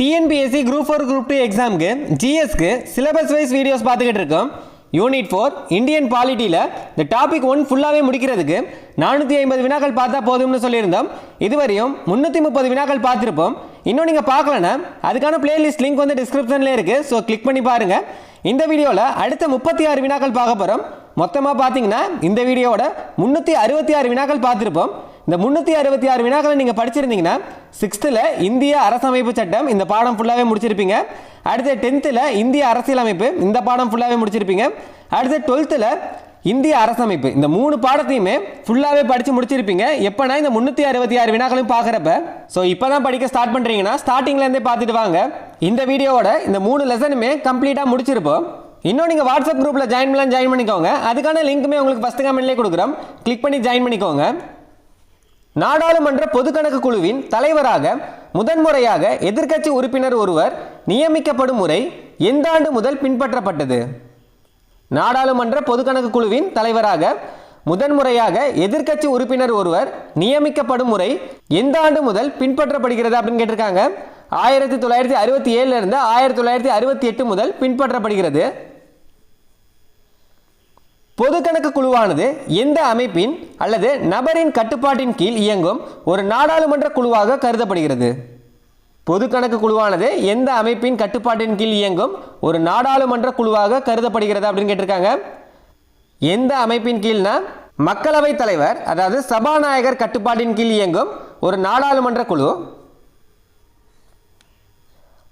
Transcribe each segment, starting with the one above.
TNPSC Group 4 Group 2 எக்ஸாமுக்கு ஜிஎஸ்க்கு syllabus wise videos பார்த்துக்கிட்டு இருக்கோம். யூனிட் 4 இந்தியன் பாலிட்டியில் இந்த டாபிக் 1 ஃபுல்லாகவே முடிக்கிறதுக்கு 450 வினாக்கள் பார்த்தா போதும்னு சொல்லியிருந்தோம். இதுவரையும் 330 வினாக்கள் பார்த்துருப்போம். இன்னும் நீங்கள் பார்க்கலன்னா அதுக்கான பிளேலிஸ்ட் லிங்க் வந்து டிஸ்கிரிப்ஷனில் இருக்குது. ஸோ கிளிக் பண்ணி பாருங்கள். இந்த வீடியோவில் அடுத்த 36 வினாக்கள் பார்க்க போகிறோம். மொத்தமாக பார்த்தீங்கன்னா இந்த வீடியோவோட 366 வினாக்கள் பார்த்துருப்போம். இந்த 366 வினாக்களை நீங்கள் படிச்சிருந்தீங்கன்னா 6th இந்திய அரசமைப்பு சட்டம் இந்த பாடம் ஃபுல்லாகவே முடிச்சிருப்பீங்க. அடுத்து 10th இந்திய அரசியலமைப்பு இந்த பாடம் ஃபுல்லாகவே முடிச்சிருப்பீங்க. அடுத்து 12th இந்திய அரசமைப்பு இந்த 3 பாடத்தையுமே ஃபுல்லாகவே படித்து முடிச்சிருப்பீங்க. எப்போனா இந்த 366 வினாக்களையும் பார்க்குறப்ப. ஸோ இப்போ தான் படிக்க ஸ்டார்ட் பண்ணுறீங்கன்னா ஸ்டார்டிங்லேருந்தே பார்த்துட்டு வாங்க. இந்த வீடியோவோட இந்த 3 லெசனுமே கம்ப்ளீட்டாக முடிச்சிருப்போம். இன்னும் நீங்கள் வாட்ஸ்அப் குரூப்பில் ஜாயின் பண்ணிக்கோங்க. அதுக்கான லிங்க்குமே உங்களுக்கு ஃபஸ்ட்டு கமெண்ட்லேயே கொடுக்குறோம். கிளிக் பண்ணி ஜாயின் பண்ணிக்கோங்க. நாடாளுமன்ற பொதுக்கணக்கு குழுவின் தலைவராக முதன்முறையாக எதிர்க்கட்சி உறுப்பினர் ஒருவர் நியமிக்கப்படும் முறை எந்த ஆண்டு முதல் பின்பற்றப்பட்டது? நாடாளுமன்ற பொதுக்கணக்கு குழுவின் தலைவராக முதன்முறையாக எதிர்க்கட்சி உறுப்பினர் ஒருவர் நியமிக்கப்படும் முறை எந்த ஆண்டு முதல் பின்பற்றப்படுகிறது அப்படின்னு கேட்டிருக்காங்க. 1967 இருந்து 1968 முதல் பின்பற்றப்படுகிறது. பொதுக்கணக்கு குழுவானது எந்த அமைப்பின் அல்லது நபரின் கட்டுப்பாட்டின் கீழ் இயங்கும் ஒரு நாடாளுமன்ற குழுவாக கருதப்படுகிறது? பொதுக்கணக்கு குழுவானது எந்த அமைப்பின் கட்டுப்பாட்டின் கீழ் இயங்கும் ஒரு நாடாளுமன்ற குழுவாக கருதப்படுகிறது அப்படின்னு கேட்டிருக்காங்க. எந்த அமைப்பின் கீழ்னா மக்களவைத் தலைவர் அதாவது சபாநாயகர் கட்டுப்பாட்டின் கீழ் இயங்கும் ஒரு நாடாளுமன்ற குழு.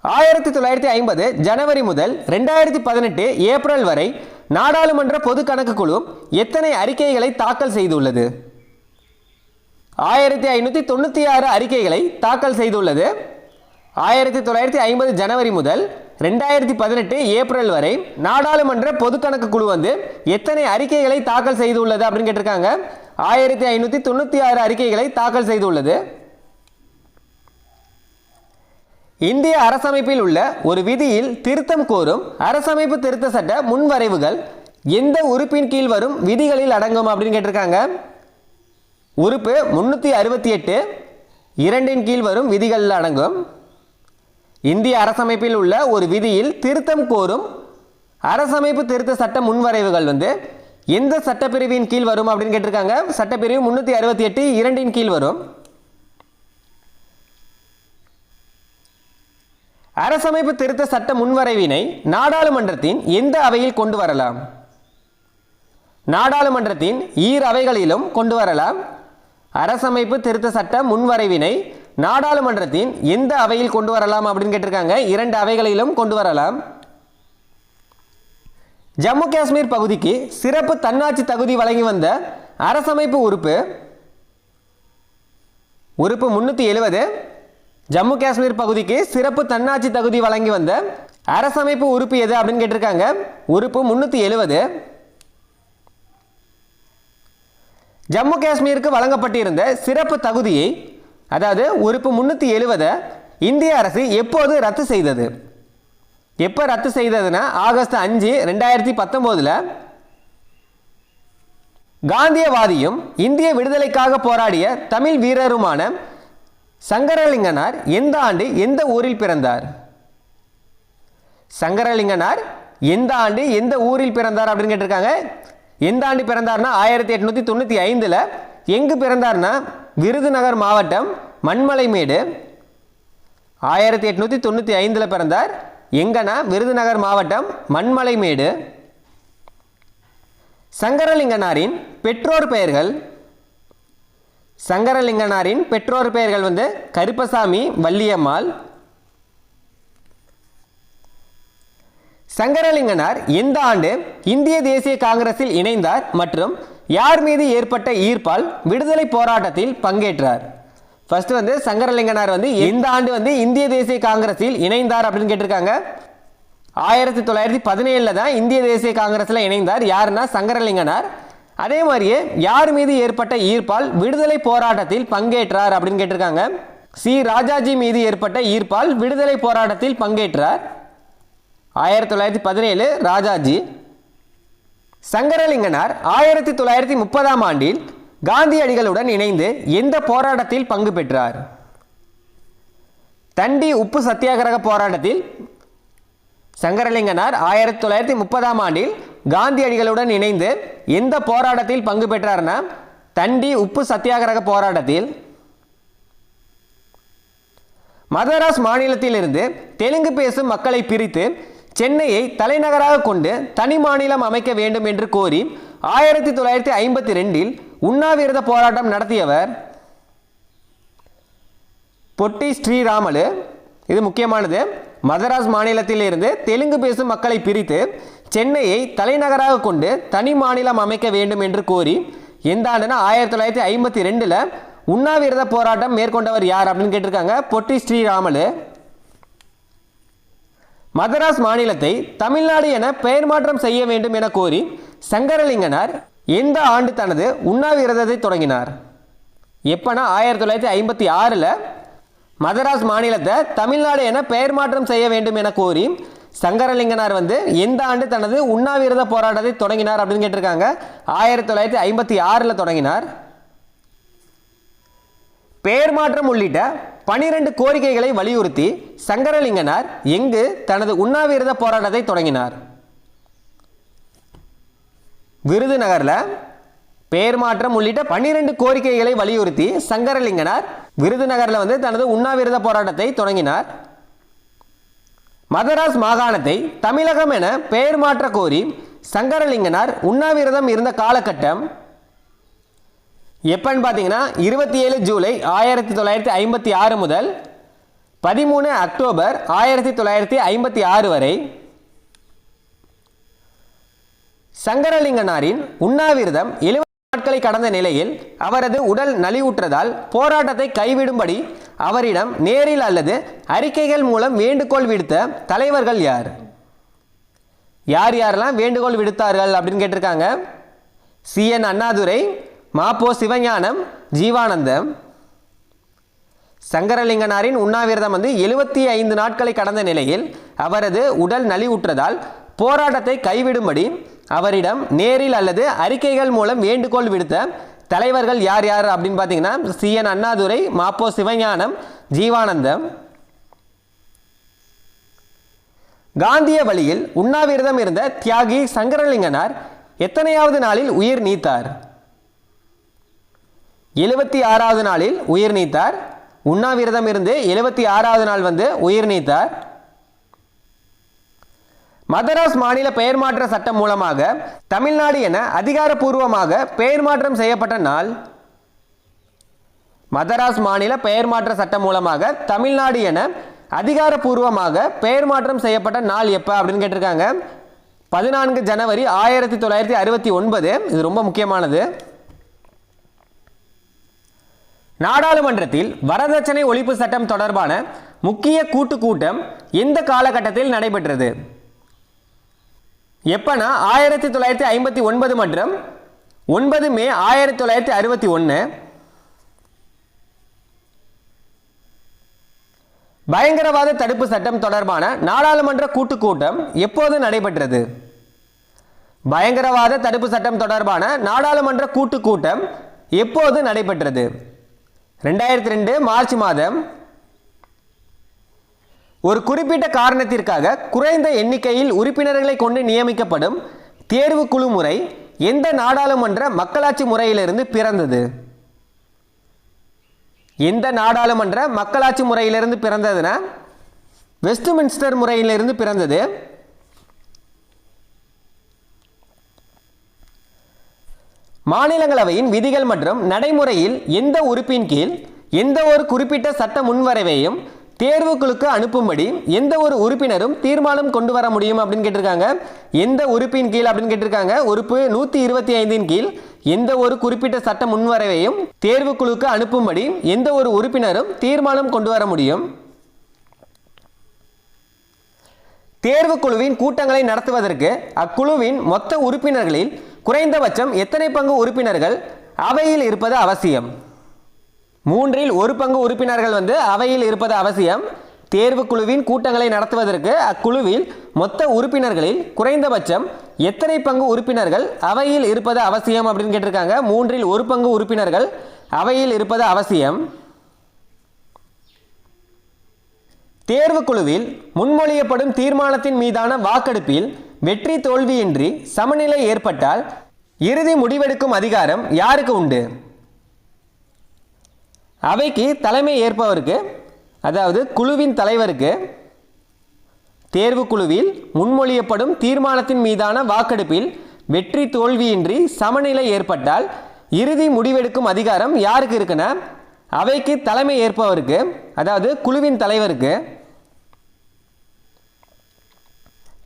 1950 ஜனவரி முதல் 2018 ஏப்ரல் வரை நாடாளுமன்ற பொது கணக்கு குழு எத்தனை அறிக்கைகளை தாக்கல் செய்துள்ளது? 1596 அறிக்கைகளை தாக்கல் செய்துள்ளது. 1950 ஜனவரி முதல் 2018 ஏப்ரல் வரை நாடாளுமன்ற பொது கணக்கு குழு வந்து எத்தனை அறிக்கைகளை தாக்கல் செய்துள்ளது அப்படின்னு கேட்டிருக்காங்க. 1596 அறிக்கைகளை தாக்கல் செய்துள்ளது. இந்திய அரசமைப்பில் உள்ள ஒரு விதியில் திருத்தம் கோரும் அரசமைப்பு திருத்த சட்ட முன்வரைவுகள் எந்த உறுப்பின் கீழ் வரும் விதிகளில் அடங்கும் அப்படின்னு கேட்டிருக்காங்க. உறுப்பு 368 2 கீழ் வரும் விதிகளில் அடங்கும். இந்திய அரசமைப்பில் உள்ள ஒரு விதியில் திருத்தம் கோரும் அரசமைப்பு திருத்த சட்ட முன்வரைவுகள் வந்து எந்த சட்டப்பிரிவின் கீழ் வரும் அப்படின்னு கேட்டிருக்காங்க. சட்டப்பிரிவு 368 2 கீழ் வரும். அரசமைப்பு திருத்த சட்ட முன்வரைவினை நாடாளுமன்றத்தின் எந்த அவையில் கொண்டு வரலாம்? நாடாளுமன்றத்தின் அவைகளிலும் கொண்டு வரலாம். அரசமைப்பு திருத்த சட்ட முன்வரைவினை நாடாளுமன்றத்தின் எந்த அவையில் கொண்டு வரலாம் அப்படின்னு கேட்டிருக்காங்க. 2 அவைகளிலும் கொண்டு வரலாம். ஜம்மு காஷ்மீர் பகுதிக்கு சிறப்பு தன்னாட்சி தகுதி வழங்கி வந்த அரசமைப்பு உறுப்பு 370. ஜம்மு காஷ்மீர் பகுதிக்கு சிறப்பு தன்னாட்சி தகுதி வழங்கி வந்த அரசமைப்பு உறுப்பு எது அப்படின்னு கேட்டிருக்காங்க. உறுப்பு 370. ஜம்மு காஷ்மீருக்கு வழங்கப்பட்டிருந்த சிறப்பு தகுதியை அதாவது உறுப்பு 370 இந்திய அரசு எப்போது ரத்து செய்தது? எப்போ ரத்து செய்ததுன்னா ஆகஸ்ட் 5 2019 காந்தியவாதியும் இந்திய விடுதலைக்காக போராடிய தமிழ் வீரருமான சங்கரலிங்கனார் எந்த ஆண்டு எந்த ஊரில் பிறந்தார்? சங்கரலிங்கனார் எந்த ஆண்டு எந்த ஊரில் பிறந்தார் அப்படின்னு கேட்டிருக்காங்க. எந்த ஆண்டு பிறந்தார்னா 1895. எங்கு பிறந்தார்னா விருதுநகர் மாவட்டம் மண்மலைமேடு. 1895 பிறந்தார். எங்கன்னா விருதுநகர் மாவட்டம் மண்மலைமேடு. சங்கரலிங்கனாரின் பெற்றோர் பெயர்கள். சங்கரலிங்கனாரின் பெற்றோர் பெயர்கள் வந்து கருப்பசாமி, வள்ளியம்மாள். சங்கரலிங்கனார் எந்த ஆண்டு இந்திய தேசிய காங்கிரஸில் இணைந்தார் மற்றும் யார் மீது ஏற்பட்ட ஈர்ப்பால் விடுதலை போராட்டத்தில் பங்கேற்றார்? ஃபர்ஸ்ட் வந்து சங்கரலிங்கனார் வந்து எந்த ஆண்டு வந்து இந்திய தேசிய காங்கிரஸில் இணைந்தார் அப்படின்னு கேட்டிருக்காங்க. 1917 தான் இந்திய தேசிய காங்கிரஸில் இணைந்தார். யாருன்னா சங்கரலிங்கனார். அதே மாதிரியே யார் மீது ஏற்பட்ட ஈர்ப்பால் விடுதலை போராட்டத்தில் பங்கேற்றார் அப்படின்னு கேட்டிருக்காங்க. சி ராஜாஜி மீது ஏற்பட்ட ஈர்ப்பால் விடுதலை போராட்டத்தில் பங்கேற்றார். 1917 ராஜாஜி. சங்கரலிங்கனார் 1930 ஆண்டில் காந்தியடிகளுடன் இணைந்து எந்த போராட்டத்தில் பங்கு பெற்றார்? தண்டி உப்பு சத்தியாகிரக போராட்டத்தில் சங்கரலிங்கனார் 1930ஆம் ஆண்டில் காந்தியடிகளுடன் இணைந்து எந்த போராட்டத்தில் பங்கு பெற்றார்னா தண்டி உப்பு சத்தியாகிரக போராட்டத்தில். மதராஸ் மாநிலத்திலிருந்து தெலுங்கு பேசும் மக்களை பிரித்து சென்னையை தலைநகராக கொண்டு தனி மாநிலம் அமைக்க வேண்டும் என்று கோரி 1952இல் உண்ணாவிரத போராட்டம் நடத்தியவர் பொட்டி ஸ்ரீராமலு. இது முக்கியமானது. மதராஸ் மாநிலத்திலிருந்து தெலுங்கு பேசும் மக்களை பிரித்து சென்னையை தலைநகராக கொண்டு தனி மாநிலம் அமைக்க வேண்டும் என்று கோரி எந்த ஆண்டுனா 1952ல் உண்ணாவிரத போராட்டம் மேற்கொண்டவர் யார் அப்படின்னு கேட்டிருக்காங்க. பொட்டி ஸ்ரீராமலு. மதராஸ் மாநிலத்தை தமிழ்நாடு என பெயர் மாற்றம் செய்ய வேண்டும் என கோரி சங்கரலிங்கனார் எந்த ஆண்டு தனது உண்ணாவிரதத்தை தொடங்கினார்? எப்பனா 1956ல் மதராஸ் மாநிலத்தை தமிழ்நாடு என பெயர் மாற்றம் செய்ய வேண்டும் என கோரி சங்கரலிங்கனார் எந்த ஆண்டு தனது உண்ணாவிரத போராட்டத்தை தொடங்கினார் அப்படின்னு கேட்டிருக்காங்க. 1956ல் தொடங்கினார். பெயர் மாற்றம் உள்ளிட்ட 12 கோரிக்கைகளை வலியுறுத்தி சங்கரலிங்கனார் எங்கு தனது உண்ணாவிரத போராட்டத்தை தொடங்கினார்? விருதுநகர்ல. பெயர் மாற்றம் உள்ளிட்ட 12 கோரிக்கைகளை வலியுறுத்தி சங்கரலிங்கனார் விருதுநகர்ல தனது உண்ணாவிரத போராட்டத்தை தொடங்கினார். மதராஸ் மாகாணத்தை தமிழகம் என பெயர் மாற்ற கோரி சங்கரலிங்கனார் உண்ணாவிரதம் இருந்த காலகட்டம் எப்பன்னு பார்த்தீங்கன்னா 27 ஜூலை 1956 முதல் 13 அக்டோபர் 1956 வரை. சங்கரலிங்கனாரின் உண்ணாவிரதம் 70 நாட்களை கடந்த நிலையில் அவரது உடல் நலிவுற்றதால் போராட்டத்தை கைவிடும்படி அவரிடம் நேரில் அல்லது அறிக்கைகள் மூலம் வேண்டுகோள் விடுத்த தலைவர்கள் யார்? யார் யாரெல்லாம் வேண்டுகோள் விடுத்தார்கள் அப்படின்னு கேட்டிருக்காங்க. CN அண்ணாதுரை, மாப்போ சிவஞானம், ஜீவானந்தம். சங்கரலிங்கனாரின் உண்ணாவிரதம் 75 நாட்களை கடந்த நிலையில் அவரது உடல் நலிவுற்றதால் போராட்டத்தை கைவிடும்படி அவரிடம் நேரில் அல்லது அறிக்கைகள் மூலம் வேண்டுகோள் விடுத்த தலைவர்கள் யார் யார் அப்படின்னு பார்த்தீங்கன்னா CN அண்ணாதுரை, மாப்போ சிவஞானம், ஜீவானந்தம். காந்திய வழியில் உண்ணாவிரதம் இருந்த தியாகி சங்கரலிங்கனார் எத்தனையாவது நாளில் உயிர் நீத்தார்? 76வது நாளில் உயிர் நீத்தார். உண்ணாவிரதம் இருந்து 76வது நாள் உயிர் நீத்தார். மதராஸ் மாநில பெயர் மாற்ற சட்டம் மூலமாக தமிழ்நாடு என அதிகாரப்பூர்வமாக பெயர் மாற்றம் செய்யப்பட்ட நாள். மதராஸ் மாநில பெயர் மாற்ற சட்டம் மூலமாக தமிழ்நாடு என அதிகாரப்பூர்வமாக பெயர் மாற்றம் செய்யப்பட்ட நாள் எப்போ அப்படின்னு கேட்டிருக்காங்க. 14 ஜனவரி 1969. இது ரொம்ப முக்கியமானது. நாடாளுமன்றத்தில் வரதட்சணை ஒழிப்பு சட்டம் தொடர்பான முக்கிய கூட்டம் எந்த காலகட்டத்தில் நடைபெற்றது? எப்பனா 1959 மற்றும் 9 மே 1961. பயங்கரவாத தடுப்பு சட்டம் தொடர்பான நாடாளுமன்ற கூட்டம் எப்போது நடைபெற்றது? பயங்கரவாத தடுப்பு சட்டம் தொடர்பான நாடாளுமன்ற கூட்டம் எப்போது நடைபெற்றது? 2002 மார்ச் மாதம். ஒரு குறிப்பிட்ட காரணத்திற்காக குறைந்த எண்ணிக்கையில் உறுப்பினர்களை கொண்டு நியமிக்கப்படும் தேர்வு குழு முறை எந்த நாடாளுமன்ற மக்களாட்சி முறையிலிருந்து பிறந்தது? எந்த நாடாளுமன்ற மக்களாட்சி முறையிலிருந்து பிறந்ததுன்னா வெஸ்ட்மின்ஸ்டர் முறையிலிருந்து பிறந்தது. மாநிலங்களவையின் விதிகள் மற்றும் நடைமுறையில் எந்த உறுப்பின் கீழ் எந்த ஒரு குறிப்பிட்ட சட்ட முன்வரைவையும் தேர்வுக்குழுக்கு அனுப்பும்படி எந்த ஒரு உறுப்பினரும் தீர்மானம் கொண்டு வர முடியும் அப்படின்னு கேட்டிருக்காங்க. எந்த உறுப்பின் கீழ் அப்படின்னு கேட்டிருக்காங்க. உறுப்பு 125 கீழ் எந்த ஒரு குறிப்பிட்ட சட்ட முன்வரைவையும் தேர்வுக்குழுக்கு அனுப்பும்படி எந்த ஒரு உறுப்பினரும் தீர்மானம் கொண்டு வர முடியும். தேர்வுக்குழுவின் கூட்டங்களை நடத்துவதற்கு அக்குழுவின் மொத்த உறுப்பினர்களில் குறைந்தபட்சம் எத்தனை பங்கு உறுப்பினர்கள் அவையில் இருப்பது அவசியம்? 1/3 பங்கு உறுப்பினர்கள் அவையில் இருப்பது அவசியம். தேர்வுக்குழுவின் கூட்டங்களை நடத்துவதற்கு அக்குழுவில் மொத்த உறுப்பினர்களில் குறைந்தபட்சம் எத்தனை பங்கு உறுப்பினர்கள் அவையில் இருப்பது அவசியம் அப்படின்னு கேட்டிருக்காங்க. 1/3 பங்கு உறுப்பினர்கள் அவையில் இருப்பது அவசியம். தேர்வுக்குழுவில் முன்மொழியப்படும் தீர்மானத்தின் மீதான வாக்கெடுப்பில் வெற்றி தோல்வியின்றி சமநிலை ஏற்பட்டால் இறுதி முடிவெடுக்கும் அதிகாரம் யாருக்கு உண்டு? அவைக்கு தலைமை ஏற்பவருக்கு, அதாவது குழுவின் தலைவருக்கு. தேர்வுக்குழுவில் முன்மொழியப்படும் தீர்மானத்தின் மீதான வாக்கெடுப்பில் வெற்றி தோல்வியின்றி சமநிலை ஏற்பட்டால் இறுதி முடிவெடுக்கும் அதிகாரம் யாருக்கு இருக்குன்னா அவைக்கு தலைமை ஏற்பவருக்கு, அதாவது குழுவின் தலைவருக்கு.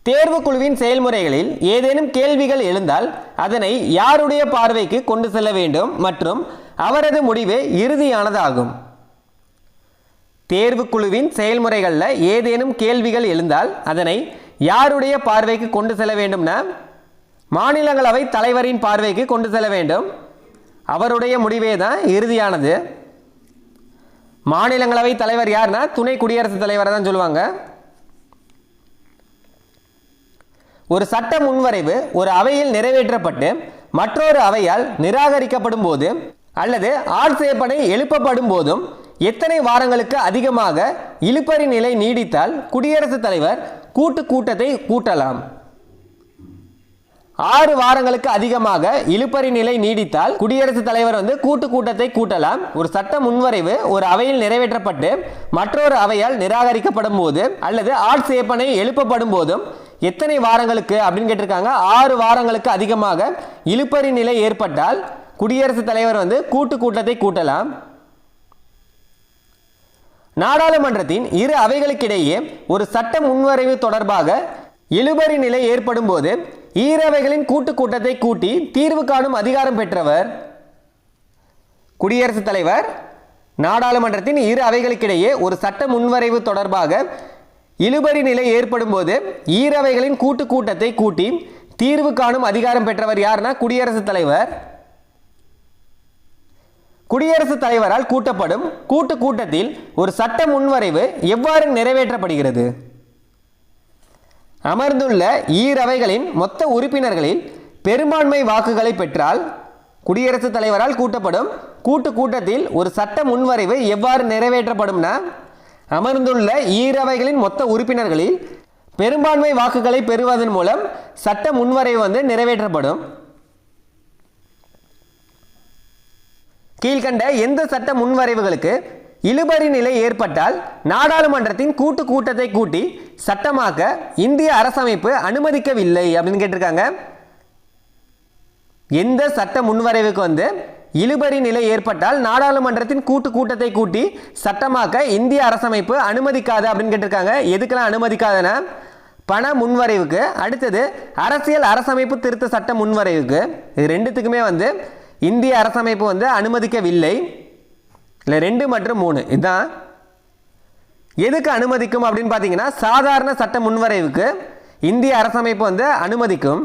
தேர்வுக்குழுவின் செயல்முறைகளில் ஏதேனும் கேள்விகள் எழுந்தால் அதனை யாருடைய பார்வைக்கு கொண்டு செல்ல வேண்டும் மற்றும் அவரது முடிவே இறுதியானதாகும். தேர்வுக்குழுவின் செயல்முறைகளில் ஏதேனும் கேள்விகள் எழுந்தால் அதனை யாருடைய பார்வைக்கு கொண்டு செல்ல வேண்டும்னா மாநிலங்களவை தலைவரின் பார்வைக்கு கொண்டு செல்ல வேண்டும். அவருடைய முடிவே தான் இறுதியானது. மாநிலங்களவை தலைவர் யார்னா துணை குடியரசுத் தலைவரை தான் சொல்லுவாங்க. ஒரு சட்ட முன்வரைவு ஒரு அவையில் நிறைவேற்றப்பட்டு மற்றொரு அவையால் நிராகரிக்கப்படும் போது அல்லது ஆட்சேபனை எழுப்பப்படும் போதும் எத்தனை வாரங்களுக்கு அதிகமாக இழுபறி நிலை நீடித்தால் குடியரசுத் தலைவர் கூட்டத்தை கூட்டலாம்? 6 வாரங்களுக்கு அதிகமாக இழுபறி நிலை நீடித்தால் குடியரசுத் தலைவர் கூட்டத்தை கூட்டலாம். ஒரு சட்ட முன்வரைவு ஒரு அவையில் நிறைவேற்றப்பட்டு மற்றொரு அவையால் நிராகரிக்கப்படும் போது அல்லது ஆட்சேபனை எழுப்பப்படும் போதும் எத்தனை வாரங்களுக்கு அப்படின்னு கேட்டிருக்காங்க. 6 வாரங்களுக்கு அதிகமாக இழுபறி நிலை ஏற்பட்டால் குடியரசுத் தலைவர் கூட்டத்தை கூட்டலாம். நாடாளுமன்றத்தின் இரு அவைகளுக்கிடையே ஒரு சட்ட முன்வரைவு தொடர்பாக இழுபறி நிலை ஏற்படும் போது ஈரவைகளின் கூட்டத்தை கூட்டி தீர்வு காணும் அதிகாரம் பெற்றவர் குடியரசுத் தலைவர். நாடாளுமன்றத்தின் இரு அவைகளுக்கிடையே ஒரு சட்ட முன்வரைவு தொடர்பாக இழுபறி நிலை ஏற்படும் போது ஈரவைகளின் கூட்டத்தை கூட்டி தீர்வு காணும் அதிகாரம் பெற்றவர் யாருன்னா குடியரசுத் தலைவர். குடியரசுத் தலைவரால் கூட்டப்படும் கூட்டத்தில் ஒரு சட்ட முன்வரைவு எவ்வாறு நிறைவேற்றப்படுகிறது? அமர்ந்துள்ள ஈரவைகளின் மொத்த உறுப்பினர்களில் பெரும்பான்மை வாக்குகளை பெற்றால் குடியரசுத் தலைவரால் கூட்டப்படும் கூட்டத்தில் ஒரு சட்ட முன்வரைவு எவ்வாறு நிறைவேற்றப்படும்னா அமர்ந்துள்ள ஈரவைகளின் மொத்த உறுப்பினர்களில் பெரும்பான்மை வாக்குகளை பெறுவதன் மூலம் சட்ட முன்வரைவு நிறைவேற்றப்படும். கீழ்கண்ட எந்த சட்ட முன்வரைவுகளுக்கு இழுபறி நிலை ஏற்பட்டால் நாடாளுமன்றத்தின் கூட்டத்தை கூட்டி சட்டமாக்க இந்திய அரசமைப்பு அனுமதிக்கவில்லை அப்படின்னு கேட்டிருக்காங்க. எந்த சட்ட முன்வரைவுக்கு இழுபறி நிலை ஏற்பட்டால் நாடாளுமன்றத்தின் கூட்டத்தை கூட்டி சட்டமாக்க இந்திய அரசமைப்பு அனுமதிக்காது அப்படின்னு கேட்டிருக்காங்க. எதுக்கெல்லாம் அனுமதிக்காதுன்னா பண முன்வரைவுக்கு, அடுத்தது அரசியல் அரசமைப்பு திருத்த சட்ட முன்வரைவுக்கு. இது ரெண்டுத்துக்குமே இந்திய அரசமைப்பு அனுமதிக்கவில்லை. இல்லை 2 மற்றும் 3 இதுதான். எதுக்கு அனுமதிக்கும் அப்படின்னு பார்த்தீங்கன்னா சாதாரண சட்ட முன்வரைவுக்கு இந்திய அரசமைப்பு அனுமதிக்கும்.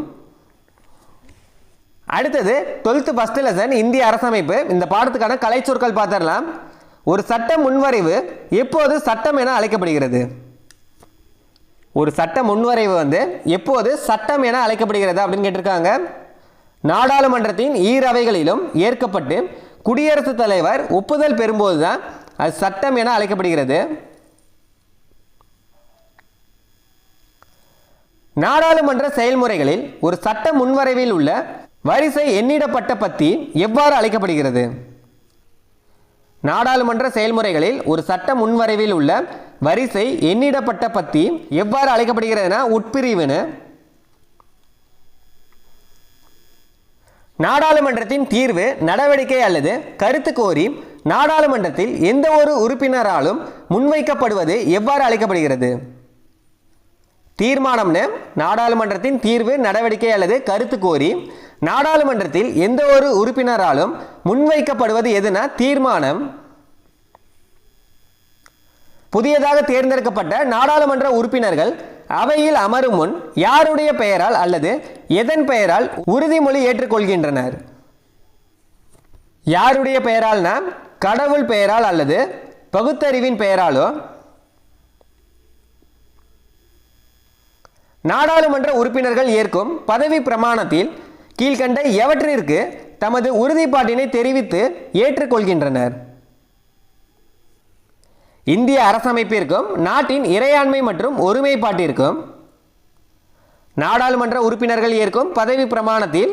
அடுத்தது 12th ஃபர்ஸ்ட் லெசன் இந்திய அரசமைப்பு. இந்த பாடத்துக்கான கலைச்சொற்கள் பார்த்துடலாம். ஒரு சட்ட முன்வரைவு எப்போது சட்டம் என அழைக்கப்படுகிறது? ஒரு சட்ட முன்வரைவு எப்போது சட்டம் என அழைக்கப்படுகிறது அப்படின்னு கேட்டிருக்காங்க. நாடாளுமன்றத்தின் ஈரவைகளிலும் ஏற்கப்பட்டு குடியரசுத் தலைவர் ஒப்புதல் பெறும்போது தான் அது சட்டம் என அழைக்கப்படுகிறது. நாடாளுமன்ற செயல்முறைகளில் ஒரு சட்ட முன்வரைவில் உள்ள வரிசை எண்ணிடப்பட்ட பத்தி எவ்வாறு அழைக்கப்படுகிறது? நாடாளுமன்ற செயல்முறைகளில் ஒரு சட்ட முன்வரைவில் உள்ள வரிசை எண்ணிடப்பட்ட பத்தி எவ்வாறு அழைக்கப்படுகிறதுனா உட்பிரிவுன்னு. நாடாளுமன்றத்தின் தீர்வு நடவடிக்கை அல்லது கருத்து கோரி நாடாளுமன்றத்தில் எந்த ஒரு உறுப்பினராலும் முன்வைக்கப்படுவது எவ்வாறு அழைக்கப்படுகிறது? தீர்மானம்னு. நாடாளுமன்றத்தின் தீர்வு நடவடிக்கை அல்லது கருத்து கோரி நாடாளுமன்றத்தில் எந்த ஒரு உறுப்பினராலும் முன்வைக்கப்படுவது எதுனா தீர்மானம். புதியதாக தேர்ந்தெடுக்கப்பட்ட நாடாளுமன்ற உறுப்பினர்கள் அவையில் அமரும் முன் யாருடைய பெயரால் அல்லது எதன் பெயரால் உறுதிமொழி ஏற்றுக்கொள்கின்றனர்? யாருடைய பெயரால்னா கடவுள் பெயரால் அல்லது பகுத்தறிவின் பெயராலோ. நாடாளுமன்ற உறுப்பினர்கள் ஏற்கும் பதவி பிரமாணத்தில் கீழ்கண்ட எவற்றிற்கு தமது உறுதிப்பாட்டினை தெரிவித்து ஏற்றுக்கொள்கின்றனர்? இந்திய அரசமைப்பிற்கும் நாட்டின் இறையாண்மை மற்றும் ஒருமைப்பாட்டிற்கும் நாடாளுமன்ற உறுப்பினர்கள் ஏற்கும் பதவி பிரமாணத்தில்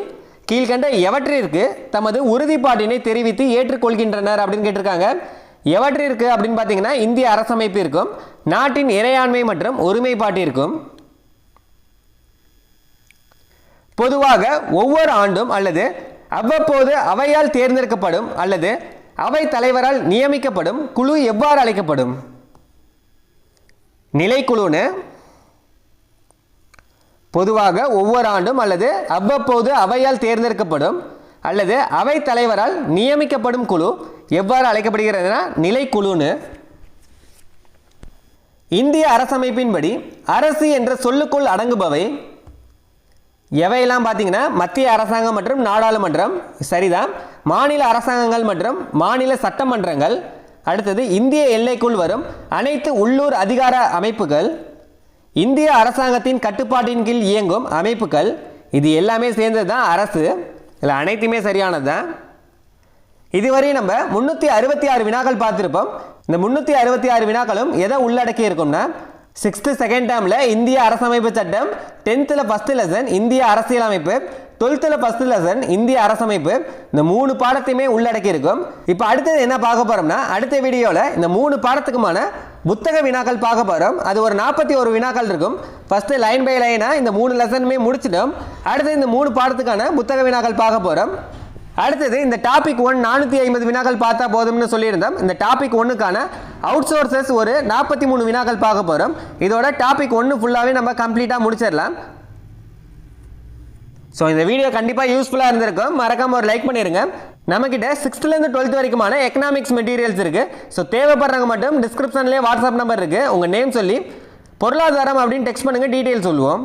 கீழ்கண்ட எவற்றிற்கு தமது உறுதிப்பாட்டினை தெரிவித்து ஏற்றுக்கொள்கின்றனர் அப்படின்னு கேட்டிருக்காங்க. எவற்றிற்கு அப்படின்னு பார்த்தீங்கன்னா இந்திய அரசமைப்பிற்கும் நாட்டின் இறையாண்மை மற்றும் ஒருமைப்பாட்டிற்கும். பொதுவாக ஒவ்வொரு ஆண்டும் அல்லது அவ்வப்போது அவையால் தேர்ந்தெடுக்கப்படும் அல்லது அவை தலைவரால் நியமிக்கப்படும் குழு எவ்வாறு அழைக்கப்படும்? நிலைக்குழுன்னு. பொதுவாக ஒவ்வொரு ஆண்டும் அல்லது அவ்வப்போது அவையால் தேர்ந்தெடுக்கப்படும் அல்லது அவை தலைவரால் நியமிக்கப்படும் குழு எவ்வாறு அழைக்கப்படுகிறதுனா நிலைக்குழுன்னு. இந்திய அரசமைப்பின்படி அரசு என்ற சொல்லுக்குள் அடங்குபவை எவையெல்லாம் பார்த்தீங்கன்னா மத்திய அரசாங்கம் மற்றும் நாடாளுமன்றம் சரிதான், மாநில அரசாங்கங்கள் மற்றும் மாநில சட்டமன்றங்கள், அடுத்தது இந்திய எல்லைக்குள் வரும் அனைத்து உள்ளூர் அதிகார அமைப்புகள், இந்திய அரசாங்கத்தின் கட்டுப்பாட்டின் கீழ் இயங்கும் அமைப்புகள், இது எல்லாமே சேர்ந்தது தான் அரசு. இதில் அனைத்துமே சரியானது தான். இதுவரை நம்ம 366 வினாக்கள் பார்த்துருப்போம். இந்த 366 வினாக்களும் எதை உள்ளடக்கி இருக்கும்னா 6th செகண்ட் டேர்மில் இந்திய அரசமைப்பு சட்டம், 10th ஃபர்ஸ்ட் லெசன் இந்திய அரசியலமைப்பு, 12th ஃபர்ஸ்ட் லெசன் இந்திய அரசமைப்பு, இந்த 3 பாடத்தையுமே உள்ளடக்கி இருக்கும். இப்போ அடுத்தது என்ன பார்க்க போறோம்னா அடுத்த வீடியோவில் இந்த 3 பாடத்துக்குமான புத்தக வினாக்கள் பார்க்க போகிறோம். அது ஒரு 41 வினாக்கள் இருக்கும். ஃபர்ஸ்ட் லைன் பை லைனாக இந்த 3 லெசனுமே முடிச்சிட்டோம். அடுத்து இந்த 3 பாடத்துக்கான புத்தக வினாக்கள் பார்க்க போகிறோம். அடுத்தது இந்த டாபிக் 1 450 வினாக்கள் பார்த்தா போதும்னு சொல்லியிருந்தோம். இந்த டாபிக் 1க்கான அவுட் சோர்சஸ் ஒரு 43 வினாக்கள் பார்க்க போகிறோம். இதோட டாபிக் 1 ஃபுல்லாகவே நம்ம கம்ப்ளீட்டாக முடிச்சிடலாம். ஸோ இந்த வீடியோ கண்டிப்பாக யூஸ்ஃபுல்லாக இருந்திருக்கும். மறக்காமல் ஒரு லைக் பண்ணிடுங்க. நம்மக்கிட்ட 6th 12th வரைக்குமான எக்கனாமிக்ஸ் மெட்டீரியல்ஸ் இருக்குது. ஸோ தேவைப்படுறவங்க மட்டும் டிஸ்கிரிப்ஷன்லேயே வாட்ஸ்அப் நம்பர் இருக்குது, உங்கள் நேம் சொல்லி பொருளாதாரம் அப்படின்னு டெக்ஸ்ட் பண்ணுங்கள், டீட்டெயில் சொல்லுவோம்.